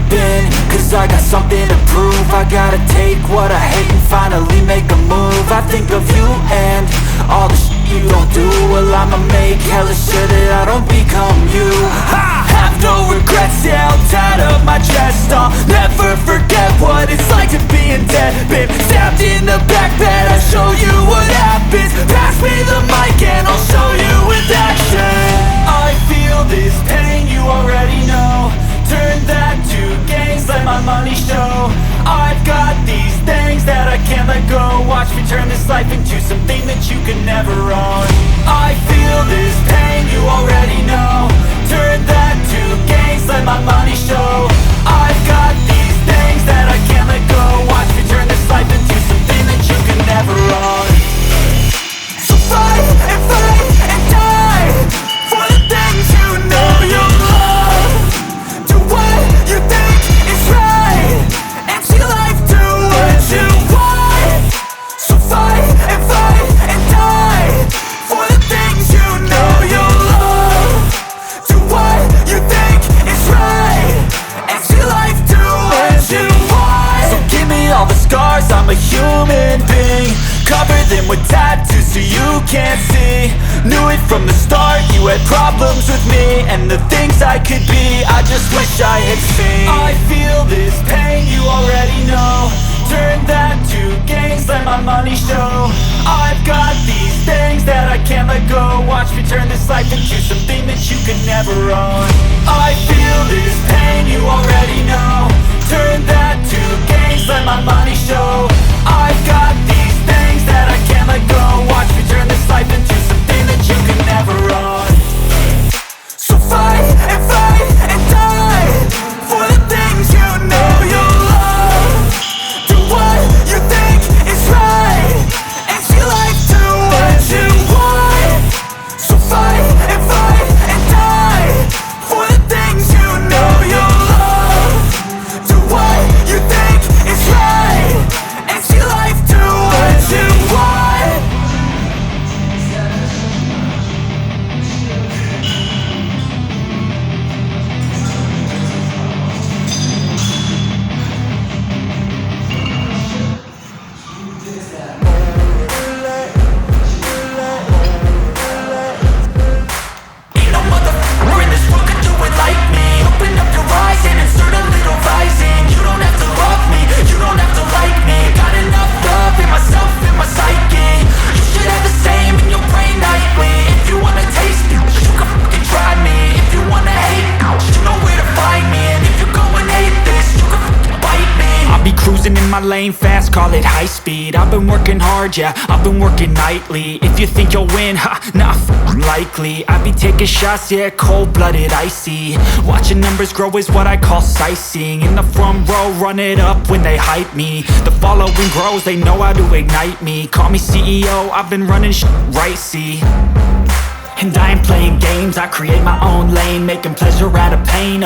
been, cause I got something to prove. I gotta take what I hate and finally make a move. I think of you and all the shit you don't do. Well, I'ma make hella sure that I don't become you. I have no regrets, yeah, I'll tie up my chest. I'll never forget what it's like to be in debt. Been stabbed in the back bed, I'll show you what happens. Pass me the mic and I'll show you with action. I feel this pain, you already know. Turn that to gains, let my money show. I've got these things that I can't let go. Watch me turn this life into something that you could never own. I feel this pain, you already know. Turn that to gains, let my money show. I've got these things that I can't let go. Watch me turn this life into something that you could never own. So fight and die for the things you know you love. Do what you think is right and see life do what you want. So fight and die for the things you know you love. Do what you think is right and see life do what you want. So give me all the scars, I'm a human being. Cover them with tattoos so you can't see. Knew it from the start, you had problems with me and the things I could be, I just wish I had seen. I feel this pain, you already know. Turn that to gains, let my money show. I've got these things that I can't let go. Watch me turn this life into something that you could never own. I feel this pain, you already know. Turn that to gains, let my money show. I've got these things that I can't let go. Watch me turn this life into something that you could never own. So fight and die for the things you know you love. Do what you think is right and see life do what you want. So fight and die for the things you know you love. Do what you think is right and see life do what you want. Ain't no motherfucker in this world could do it like me. Open up your eyes and insert a little rising. You don't have to love me, you don't have to like me. Got enough love in myself, in my psyche. You should have the same in your brain nightly. If you wanna taste me, you can fucking try me. If you wanna hate, you know where to find me. And if you go and hate this, you can fucking bite me. I'll be cruising in my lane fast, call it high speed. I've been working hard, yeah, I've been working nightly. If you think you'll win, ha, nah, likely. I be taking shots, yeah, cold-blooded, icy. Watching numbers grow is what I call sightseeing. In the front row, run it up when they hype me. The following grows, they know how to ignite me. Call me CEO, I've been running shit right, see. And I ain't playing games, I create my own lane. Making pleasure out of pain,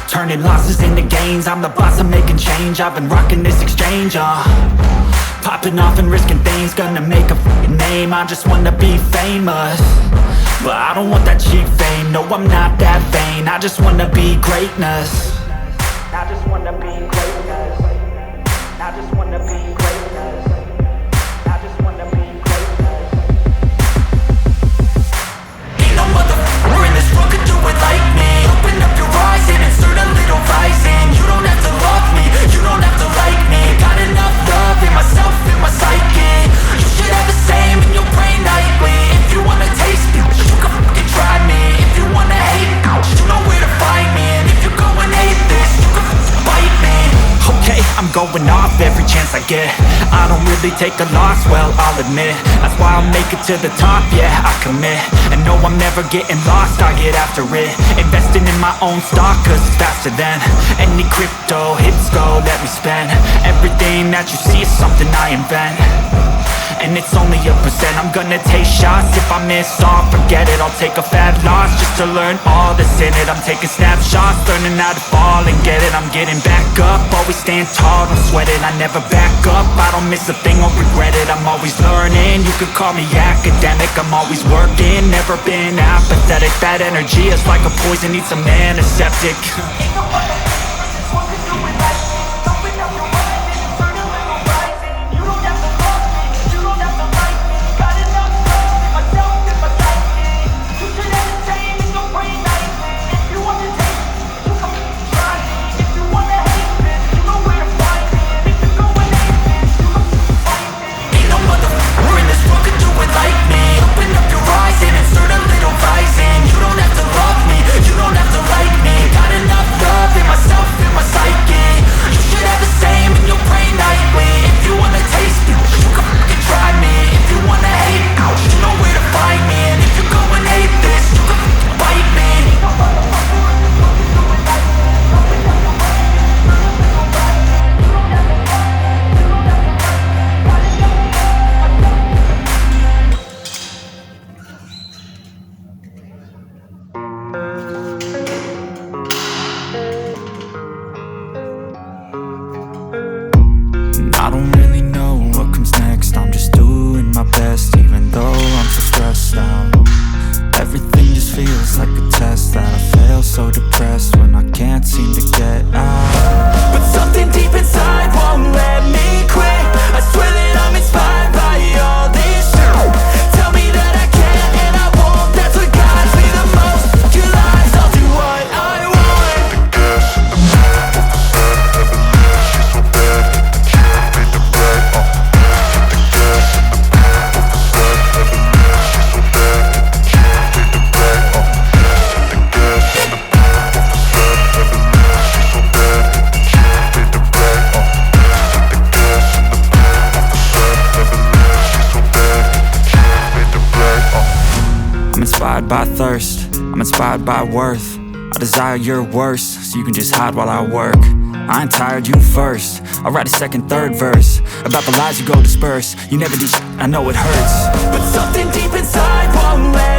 turning losses into gains. I'm the boss, I'm making change. I've been rocking this exchange, popping off and risking things. Gonna make a f***ing name, I just wanna be famous. But I don't want that cheap fame, no I'm not that vain. I just wanna be greatness. I just wanna be greatness. I just wanna be greatness. I just wanna be greatness. Ain't no motherfucker in this world could do it like me. Open up your eyes and insert a little rising. You don't have to love me, you don't have to like me. Got enough love in myself, in my psyche. You should have the same in your brain nightly. If you wanna taste me, you can fucking try me. If you wanna hate, you know where to find me. And if you go and hate this, you can fucking bite me. Okay, I'm going off every chance I get. I don't really take a loss, well, I'll admit. That's why I'll make it to the top, yeah, I commit. And no, I'm never getting lost, I get after it. Investing in my own stock, cause it's faster than any crypto hits go, let me spend. Everything that you see is something I invent. And it's only a percent. I'm gonna take shots. If I miss all, forget it. I'll take a fat loss just to learn all that's in it. I'm taking snapshots, learning how to fall and get it. I'm getting back up, always stand tall, don't sweat it. I never back up, I don't miss a thing or regret it. I'm always learning, you could call me academic. I'm always working, never been apathetic. That energy is like a poison, needs some antiseptic. I don't really know what comes next. I'm just doing my best, even though I'm so stressed out. Everything just feels like a test that I fail, so depressed when I can't seem to get out. But something deep inside won't let me quit. I swear that I'm inspired by all this shit. Tell me that I can and I won't. That's what guides me the most. Your lies, I'll do what I want. The gas in the back of the set, never leaves, she's so bad. Can't beat the brag, the gas in the back of the set, never leaves, she's so bad. Can't beat the brag, the gas in the back of the set, never leaves, she's so bad. Can't beat the brag, the gas in the back of the set, never leaves, she's so bad. Can't beat the brag, I'm inspired by thirst, I'm inspired by worth. I desire your worst, so you can just hide while I work. I ain't tired, you first. I'll write a second, third verse about the lies you go disperse. You never do shit, I know it hurts, but something deep inside won't let